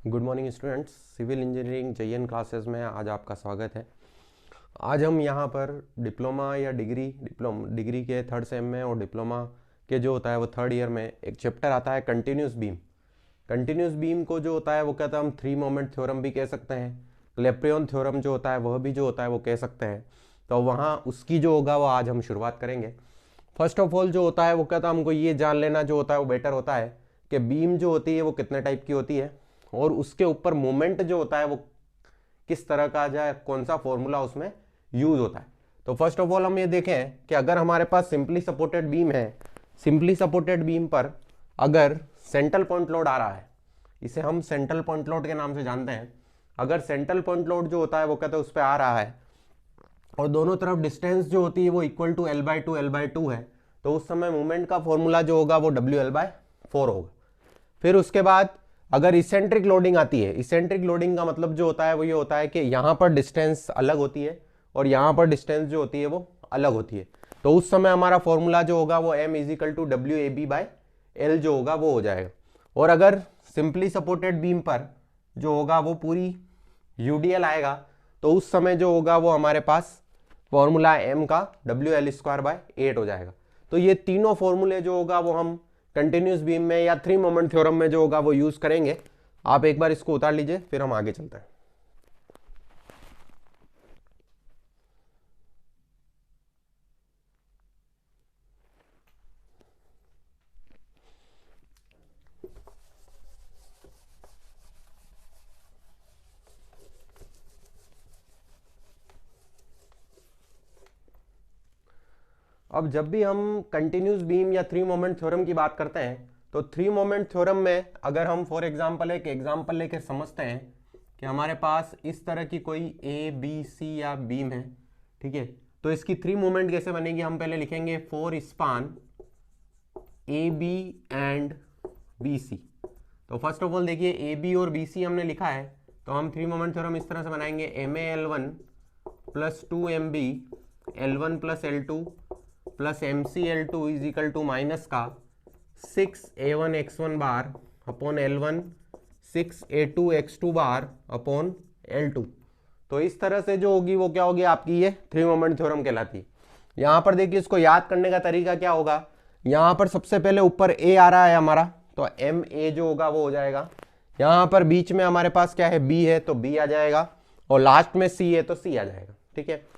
Good morning students, civil engineering JN classes में आज आपका स्वागत है। आज हम यहाँ पर डिप्लोमा या डिग्री के थर्ड सेम में और डिप्लोमा के जो होता है वो थर्ड ईयर में एक चैप्टर आता है कंटिन्यूस बीम। कंटिन्यूस बीम को जो होता है वो कहता है हम थ्री मोमेंट थ्योरम भी कह सकते हैं, क्लेप्रियन थ्योरम जो होता है वह भी जो होता है वो कह सकते हैं। तो वहाँ उसकी जो होगा वो आज हम शुरुआत करेंगे। फर्स्ट ऑफ ऑल जो होता है वो कहता है हमको ये जान लेना जो होता है वो बेटर होता है कि बीम जो होती है वो कितने टाइप की होती है और उसके ऊपर मोमेंट जो होता है वो किस तरह का जाए, कौन सा फॉर्मूला उसमें यूज होता है। तो फर्स्ट ऑफ ऑल हम ये देखें कि अगर हमारे पास सिंपली सपोर्टेड बीम है, सिंपली सपोर्टेड बीम पर अगर सेंट्रल पॉइंट लोड आ रहा है, इसे हम सेंट्रल पॉइंट लोड के नाम से जानते हैं। अगर सेंट्रल पॉइंट लोड जो होता है वो कहते हैं उस पर आ रहा है और दोनों तरफ डिस्टेंस जो होती है वो इक्वल टू L/2 है, तो उस समय मूवमेंट का फॉर्मूला जो होगा वो WL/4 होगा। फिर उसके बाद अगर इसेंट्रिक लोडिंग आती है, इसेंट्रिक लोडिंग का मतलब जो होता है वो ये होता है कि यहाँ पर डिस्टेंस अलग होती है और यहाँ पर डिस्टेंस जो होती है वो अलग होती है, तो उस समय हमारा फॉर्मूला जो होगा वो M=WAB/L जो होगा वो हो जाएगा। और अगर सिंपली सपोर्टेड बीम पर जो होगा वो पूरी UDL आएगा, तो उस समय जो होगा वो हमारे पास फॉर्मूला M का WL²/8 हो जाएगा। तो ये तीनों फॉर्मूले जो होगा वो हम कंटिन्यूस बीम में या थ्री मोमेंट थ्योरम में जो होगा वो यूज करेंगे। आप एक बार इसको उतार लीजिए, फिर हम आगे चलते हैं। अब जब भी हम कंटिन्यूस बीम या थ्री मोमेंट थ्योरम की बात करते हैं, तो थ्री मोमेंट थ्योरम में अगर हम फॉर एग्जांपल एक एग्जांपल लेकर समझते हैं कि हमारे पास इस तरह की कोई ABC या बीम है, ठीक है, तो इसकी थ्री मोमेंट कैसे बनेगी, हम पहले लिखेंगे four span AB and BC। तो फर्स्ट ऑफ ऑल देखिए AB और BC हमने लिखा है, तो हम थ्री मोमेंट थ्योरम इस तरह से बनाएंगे MA L1 + 2MB L1 + L2 + MCL2 is equal to minus का 6A1 x1 bar upon L1 6A2 x2 bar upon L2। तो इस तरह से जो होगी वो क्या होगी आपकी, ये थ्री मोमेंट थ्योरम कहलाती है। यहाँ पर देखिए इसको याद करने का तरीका क्या होगा, यहाँ पर सबसे पहले ऊपर A आ रहा है हमारा, तो MA जो होगा वो हो जाएगा। यहाँ पर बीच में हमारे पास क्या है, B है, तो B आ जाएगा, और लास्ट में C है तो C आ जाएगा, ठीक है।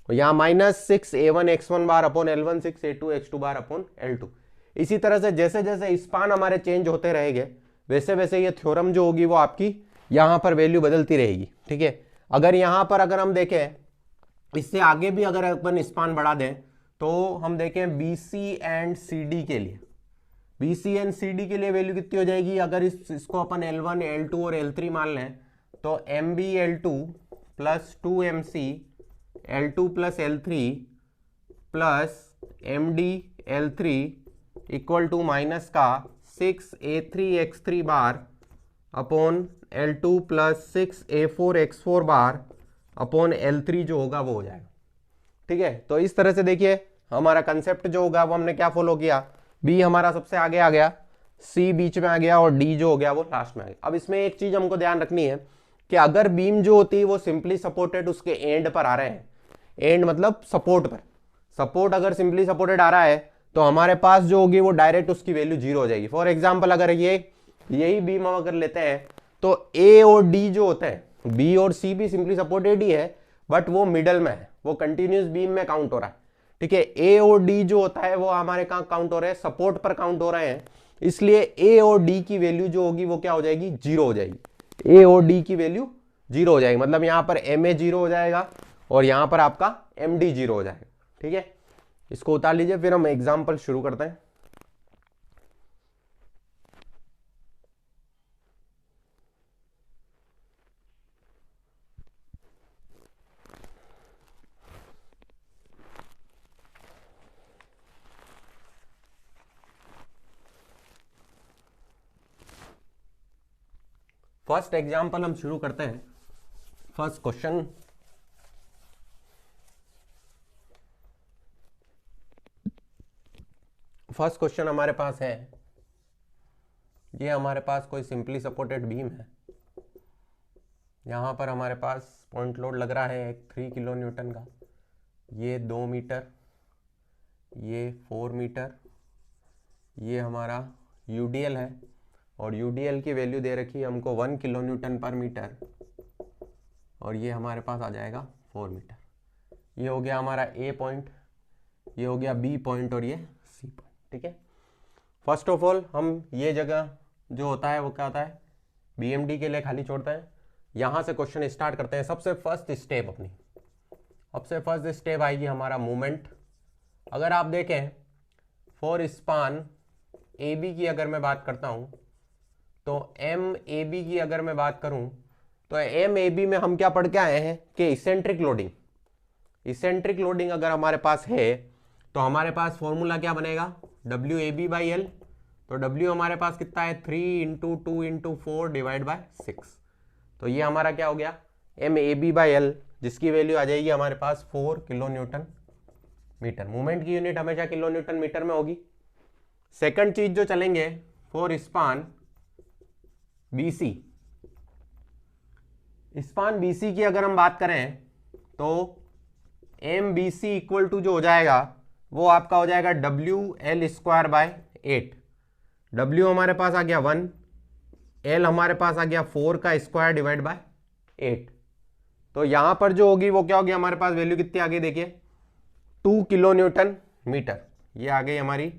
यहाँ -6A1 x1 bar upon L1 6A2 x2 bar upon L2। इसी तरह से जैसे जैसे स्पान हमारे चेंज होते रहेंगे वैसे वैसे ये थ्योरम जो होगी वो आपकी यहाँ पर वैल्यू बदलती रहेगी, ठीक है। अगर यहाँ पर अगर हम देखें इससे आगे भी अगर अपन स्पान बढ़ा दें, तो हम देखें BC एंड CD के लिए, BC एंड CD के लिए वैल्यू कितनी हो जाएगी, अगर इसको अपन L1 L2 और L3 मान लें, तो MB L2 + 2MC L2 + L3 plus MD L3 equal to minus का 6A3 x3 bar upon L2 + 6A4 x4 bar upon L3 जो होगा वो हो जाएगा, ठीक है। तो इस तरह से देखिए हमारा कंसेप्ट जो होगा वो हमने क्या फॉलो किया, B हमारा सबसे आगे आ गया, C बीच में आ गया और D जो हो गया वो लास्ट में आ गया। अब इसमें एक चीज हमको ध्यान रखनी है कि अगर बीम जो होती है वो सिंपली सपोर्टेड उसके एंड पर आ रहे हैं, एंड मतलब सपोर्ट पर, सपोर्ट अगर सिंपली सपोर्टेड आ रहा है तो हमारे पास जो होगी वो डायरेक्ट उसकी वैल्यू 0 हो जाएगी। फॉर एग्जांपल अगर यही बीम हम अगर लेते हैं तो A और D जो होते हैं, B और C भी सिंपली सपोर्टेड ही है, बट वो मिडल में है, वो कंटिन्यूस बीम में काउंट हो रहा है, ठीक है। A और D जो होता है वो हमारे कहाँ काउंट हो रहे हैं, सपोर्ट पर काउंट हो रहे हैं, इसलिए A और D की वैल्यू जो होगी वो क्या हो जाएगी, 0 हो जाएगी। A और D की वैल्यू 0 हो जाएगी, मतलब यहाँ पर MA 0 हो जाएगा और यहाँ पर आपका MD 0 हो जाएगा, ठीक है। इसको उतार लीजिए, फिर हम एग्जाम्पल शुरू करते हैं। फर्स्ट एग्जाम्पल हम शुरू करते हैं। फर्स्ट क्वेश्चन, फर्स्ट क्वेश्चन हमारे पास है, ये हमारे पास कोई सिंपली सपोर्टेड बीम है, यहाँ पर हमारे पास पॉइंट लोड लग रहा है एक 3 किलो न्यूटन का, ये 2 मीटर, ये 4 मीटर, ये हमारा यूडीएल है और यूडीएल की वैल्यू दे रखी है हमको 1 किलो न्यूटन पर मीटर और ये हमारे पास आ जाएगा 4 मीटर। ये हो गया हमारा ए पॉइंट, ये हो गया बी पॉइंट और ये सी पॉइंट। ठीक है, फर्स्ट ऑफ ऑल हम ये जगह जो होता है वो क्या होता है, बीएमडी के लिए खाली छोड़ते हैं। यहाँ से क्वेश्चन स्टार्ट करते हैं। सबसे फर्स्ट स्टेप आएगी हमारा मूवमेंट। अगर आप देखें फॉर स्पान ए बी की अगर मैं बात करता हूँ तो एम ए बी की अगर मैं बात करूँ तो एम ए बी में हम क्या पढ़ के आए हैं कि इसेंट्रिक लोडिंग अगर हमारे पास है तो हमारे पास फॉर्मूला क्या बनेगा, W A B by L. तो डब्ल्यू हमारे पास कितना है 3 इंटू 2 इंटू 4 डिवाइड बाय 6। तो ये हमारा क्या हो गया M A B by L, जिसकी वैल्यू आ जाएगी हमारे पास 4 किलो न्यूटन मीटर। मूवमेंट की यूनिट हमेशा किलो न्यूटन मीटर में होगी। सेकंड चीज जो चलेंगे for span BC, span BC की अगर हम बात करें तो M B C equal to जो हो जाएगा वो आपका हो जाएगा W L square by 8। W हमारे पास आ गया 1, एल हमारे पास आ गया 4 का स्क्वायर डिवाइड बाय 8। तो यहां पर जो होगी वो क्या होगी, हमारे पास वैल्यू कितनी आ गई देखिए 2 किलो न्यूटन मीटर। ये आ गई हमारी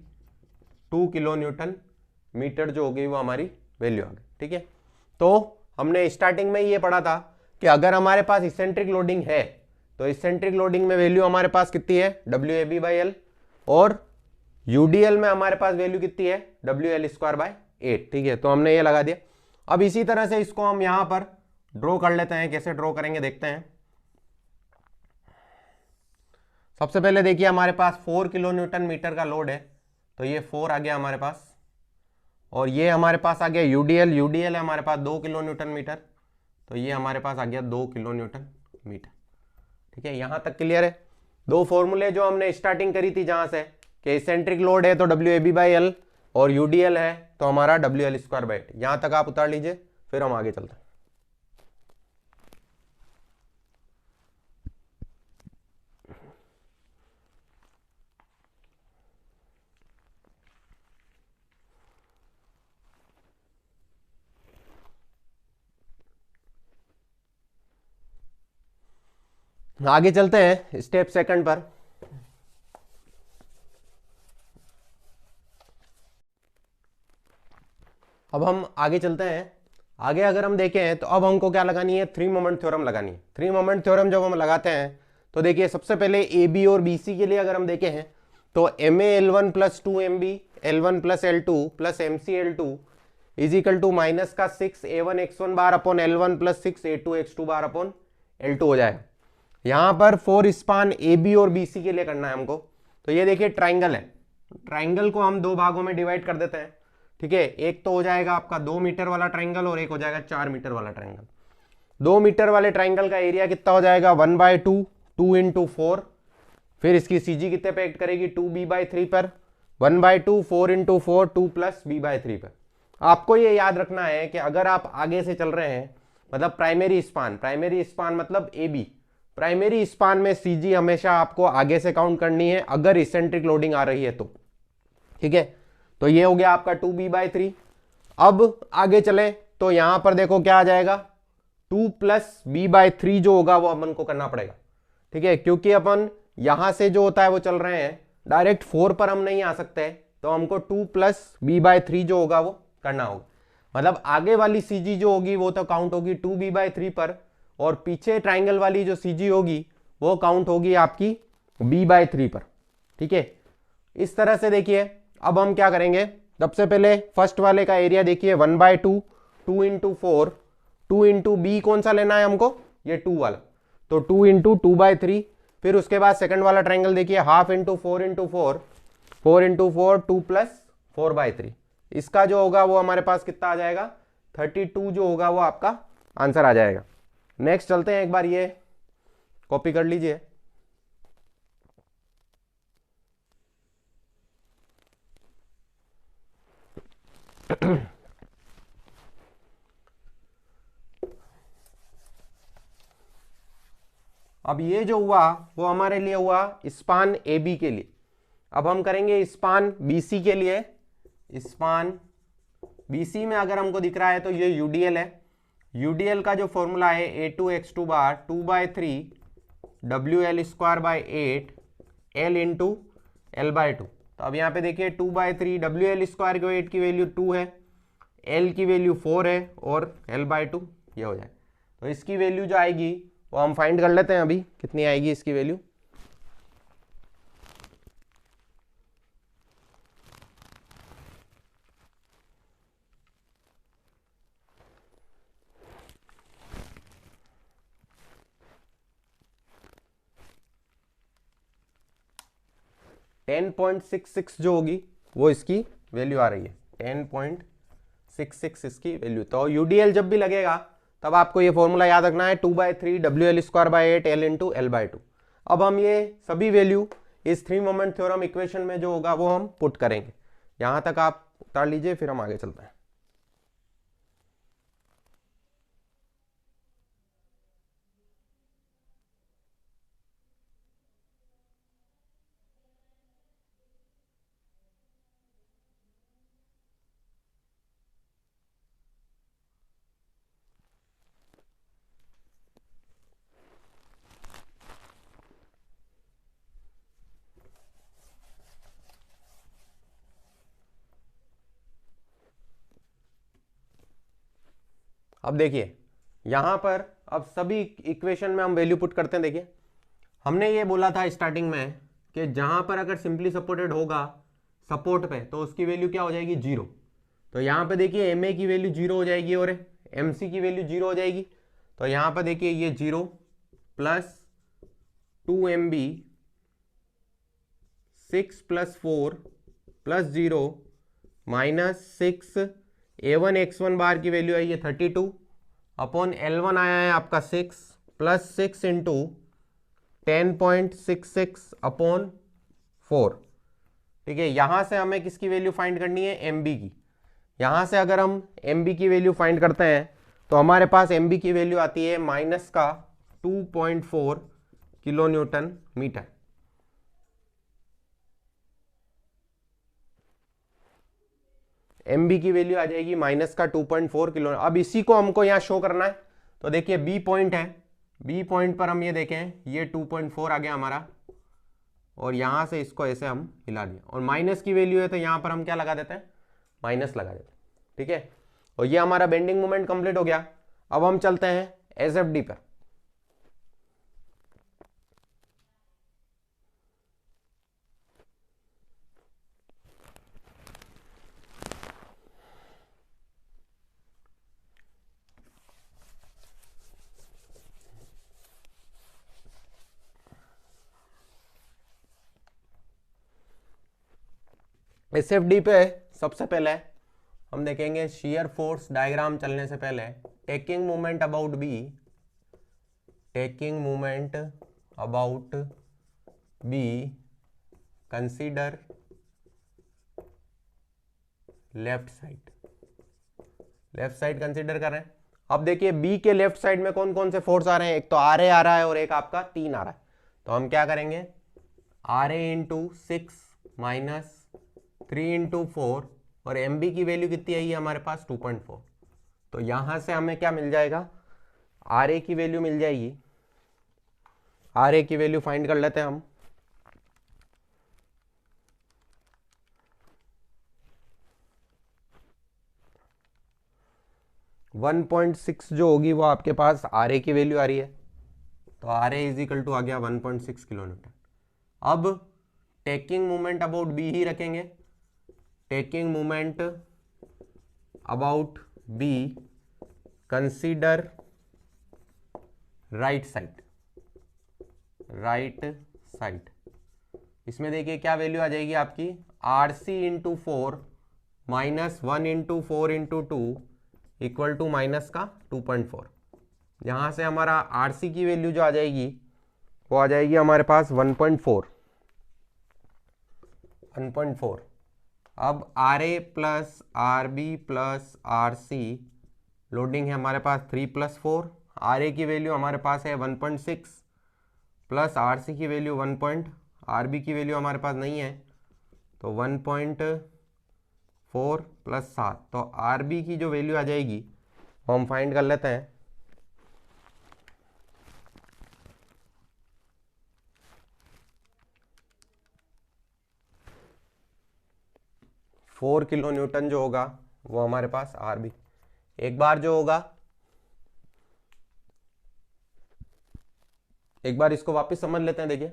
2 किलो न्यूटन मीटर जो होगी वो हमारी वैल्यू आ गई। ठीक है, तो हमने स्टार्टिंग में ये पढ़ा था कि अगर हमारे पास इसेंट्रिक लोडिंग है तो इसेंट्रिक लोडिंग में वैल्यू हमारे पास कितनी है W A B by L और यूडीएल में हमारे पास वैल्यू कितनी है डब्ल्यू एल स्क्वायर बाय 8। ठीक है, तो हमने ये लगा दिया। अब इसी तरह से इसको हम यहां पर ड्रॉ कर लेते हैं। कैसे ड्रॉ करेंगे देखते हैं। सबसे पहले देखिए हमारे पास 4 किलो न्यूटन मीटर का लोड है, तो ये 4 आ गया हमारे पास और ये हमारे पास आ गया यूडीएल है हमारे पास 2 किलो न्यूटन मीटर, तो ये हमारे पास आ गया 2 किलो न्यूटन मीटर। ठीक है, यहां तक क्लियर है। दो फॉर्मूले जो हमने स्टार्टिंग करी थी जहां से कि इसेंट्रिक लोड है तो W A B by L और यूडीएल है तो हमारा डब्ल्यू एल स्क्वायर बाई 8, यहां तक आप उतार लीजिए, फिर हम आगे चलते हैं। आगे चलते हैं स्टेप सेकंड पर। अब हम आगे चलते हैं। आगे अगर हम देखें तो अब हमको क्या लगानी है, 3 मोमेंट थ्योरम लगानी है। 3 मोमेंट थ्योरम जब हम लगाते हैं तो देखिए सबसे पहले ए बी और बी सी के लिए अगर हम देखें हैं तो M A L one plus 2 M B L one plus L two plus M C L two is equal to minus का 6 A one X one bar upon L one plus 6 A two X two bar upon L two हो जाएगा। यहां पर four span A B और B C के लिए करना है हमको। तो ये देखिए ट्राइंगल है, ट्राइंगल को हम 2 भागों में डिवाइड कर देते हैं। ठीक है, एक तो हो जाएगा आपका 2 मीटर वाला ट्राइंगल और एक हो जाएगा 4 मीटर वाला ट्राइंगल। 2 मीटर वाले ट्राइंगल का एरिया कितना हो जाएगा 1/2 2 इंटू 4, फिर इसकी सीजी कितने पे एक्ट करेगी 2b/3 पर, 1/2 4 इंटू 4 2 प्लस b/3 पर। आपको ये याद रखना है कि अगर आप आगे से चल रहे हैं मतलब प्राइमरी स्पान मतलब ए बी, प्राइमरी स्पान में सीजी हमेशा आपको आगे से काउंट करनी है अगर इसेंट्रिक लोडिंग आ रही है तो। ठीक है, तो ये हो गया आपका 2b/3। अब आगे चले तो यहां पर देखो क्या आ जाएगा 2 प्लस b/3 जो होगा वो अपन को करना पड़ेगा। ठीक है, क्योंकि अपन यहां से जो होता है वो चल रहे हैं डायरेक्ट 4 पर हम नहीं आ सकते, तो हमको 2 प्लस b/3 जो होगा वो करना होगा। मतलब आगे वाली सीजी जो होगी वो तो काउंट होगी 2b/3 पर और पीछे ट्राइंगल वाली जो सीजी होगी वो काउंट होगी आपकी b/3 पर। ठीक है, इस तरह से देखिए अब हम क्या करेंगे, सबसे पहले फर्स्ट वाले का एरिया देखिए 1/2 2 इंटू 4 2 इंटू बी कौन सा लेना है हमको, ये 2 वाला, तो 2 इंटू 2/3। फिर उसके बाद सेकंड वाला ट्राइंगल देखिए half into 4 into 4 4 into 4 2 plus 4/3। इसका जो होगा वो हमारे पास कितना आ जाएगा 32 जो होगा वो आपका आंसर आ जाएगा। नेक्स्ट चलते हैं, एक बार ये कॉपी कर लीजिए। अब ये जो हुआ वो हमारे लिए हुआ स्पान ए बी के लिए। अब हम करेंगे स्पान बी सी के लिए। स्पान बी सी में अगर हमको दिख रहा है तो ये यूडीएल है। यूडीएल का जो फॉर्मूला है A2x2 बार 2/3 WL²/8 L इंटू L/2। तो अब यहाँ पे देखिए 2/3 WL² को 8 की वैल्यू 2 है, L की वैल्यू 4 है और L/2 ये हो जाए। तो इसकी वैल्यू जो आएगी वो हम फाइंड कर लेते हैं अभी कितनी आएगी इसकी वैल्यू। .66 जो होगी वो इसकी वैल्यू आ रही है, 10.66 इसकी वैल्यू। तो यूडीएल जब भी लगेगा तब आपको ये फॉर्मूला याद रखना है 2/3 WL²/8 L इंटू L/2। अब हम ये सभी वैल्यू इस 3 मोमेंट थ्योरम इक्वेशन में जो होगा वो हम पुट करेंगे। यहां तक आप उतार लीजिए, फिर हम आगे चलते हैं। अब देखिए यहां पर अब सभी इक्वेशन में हम वैल्यू पुट करते हैं। देखिए हमने ये बोला था स्टार्टिंग में कि जहां पर अगर सिंपली सपोर्टेड होगा सपोर्ट पे तो उसकी वैल्यू क्या हो जाएगी, 0। तो यहाँ पे देखिए एम ए की वैल्यू 0 हो जाएगी और एम सी की वैल्यू 0 हो जाएगी। तो यहाँ पर देखिए ये 0 प्लस 2MB 6 + 4 + 0 -6 A1x1 बार की वैल्यू आई है 32 अपॉन L1 आया है आपका 6 + 6 इंटू 10.66 अपॉन 4। ठीक है, यहां से हमें किसकी वैल्यू फाइंड करनी है, MB की। यहां से अगर हम MB की वैल्यू फाइंड करते हैं तो हमारे पास MB की वैल्यू आती है -2.4 किलो न्यूटन मीटर। MB की वैल्यू आ जाएगी -2.4 किलो। अब इसी को हमको यहाँ शो करना है। तो देखिए B पॉइंट है, B पॉइंट पर हम ये देखें ये 2.4 आ गया हमारा और यहाँ से इसको ऐसे हम हिला दिया और माइनस की वैल्यू है तो यहाँ पर हम क्या लगा देते हैं, माइनस लगा देते हैं। ठीक है, और ये हमारा बेंडिंग मोमेंट कंप्लीट हो गया। अब हम चलते हैं SFD पर। SFD पे सबसे पहले हम देखेंगे शियर फोर्स डायग्राम चलने से पहले taking moment about B, taking moment about B consider left side, left side consider कर रहे हैं। अब देखिए B के लेफ्ट साइड में कौन कौन से फोर्स आ रहे हैं, एक तो RA आ रहा है और एक आपका 3 आ रहा है। तो हम क्या करेंगे, RA × 6 - 3 × 4 और MB की वैल्यू कितनी आई है हमारे पास 2.4। तो यहां से हमें क्या मिल जाएगा, RA की वैल्यू मिल जाएगी। RA की वैल्यू फाइंड कर लेते हैं हम। वन 1.6 जो होगी वो आपके पास RA की वैल्यू आ रही है। तो RA = आ गया 1.6 किलो न्यूटन। अब टेकिंग मोमेंट अबाउट B ही रखेंगे, taking moment about B consider right side, right side. इसमें देखिए क्या वैल्यू आ जाएगी आपकी, RC × 4 - 1 × 4 × 2 = -2.4। यहाँ से हमारा RC की वैल्यू जो आ जाएगी वो आ जाएगी हमारे पास 1.4। अब RA + RB + RC लोडिंग है हमारे पास 3 + 4। RA की वैल्यू हमारे पास है 1.6 प्लस RC की वैल्यू RB की वैल्यू हमारे पास नहीं है, तो 1.4 प्लस 7, तो RB की जो वैल्यू आ जाएगी वो हम फाइंड कर लेते हैं। फोर किलो न्यूटन जो होगा वो हमारे पास RB। एक बार जो होगा, एक बार इसको वापस समझ लेते हैं। देखिए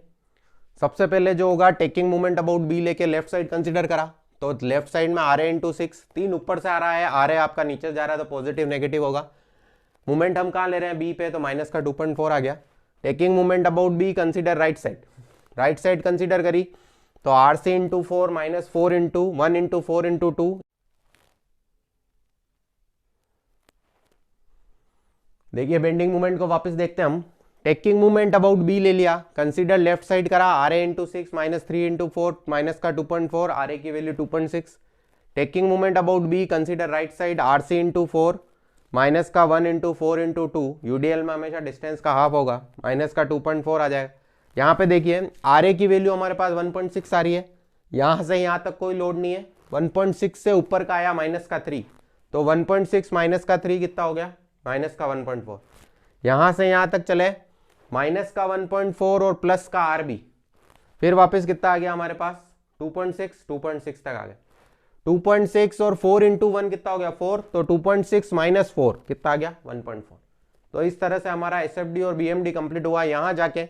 सबसे पहले जो होगा टेकिंग मोमेंट अबाउट बी लेके लेफ्ट साइड कंसीडर करा, तो लेफ्ट साइड में RA इंटू 6, 3 ऊपर से आ रहा है, RA आपका नीचे जा रहा है तो पॉजिटिव नेगेटिव होगा। मोमेंट हम कहाँ ले रहे हैं, बी पे, तो माइनस का 2.4 आ गया। Taking moment about B consider right side, right side consider करी तो RC into 4 minus 4 into 1 into 4 into 2। देखिए बेंडिंग मोमेंट को वापस देखते हैं हम। टेकिंग मोमेंट अबाउट बी ले लिया, कंसीडर लेफ्ट साइड करा, RA into 6 minus 3 into 4 minus का 2.4, RA की value 2.6। Taking moment about B consider right side, RC into 4 minus का 1 इंटू 4 इंटू 2, यूडीएल में हमेशा डिस्टेंस का हाफ होगा, माइनस का 2.4 आ जाएगा। यहाँ पे देखिए RA की वैल्यू हमारे पास 1.6 आ रही है, यहाँ से यहाँ तक कोई लोड नहीं है, 1.6 से ऊपर का आया माइनस का 3, तो 1.6 माइनस का 3 कितना हो गया, माइनस का 1.4। यहाँ से यहाँ तक चले माइनस का 1.4 और प्लस का RB, फिर वापस कितना आ गया हमारे पास 2.6 तक आ गया। 2.6 और 4 इंटू 1 कितना हो गया 4, तो 2.6 माइनस 4 कितना आ गया 1.4। तो इस तरह से हमारा SFD और BMD कंप्लीट हुआ। यहाँ जाके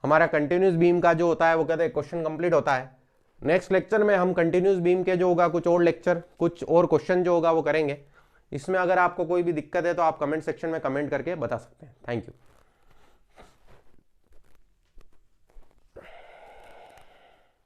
हमारा कंटिन्यूस बीम का जो होता है वो कहते हैं क्वेश्चन कंप्लीट होता है। नेक्स्ट लेक्चर में हम कंटिन्यूस बीम के जो होगा कुछ और लेक्चर, कुछ और क्वेश्चन जो होगा वो करेंगे। इसमें अगर आपको कोई भी दिक्कत है तो आप कमेंट सेक्शन में कमेंट करके बता सकते हैं। Thank you.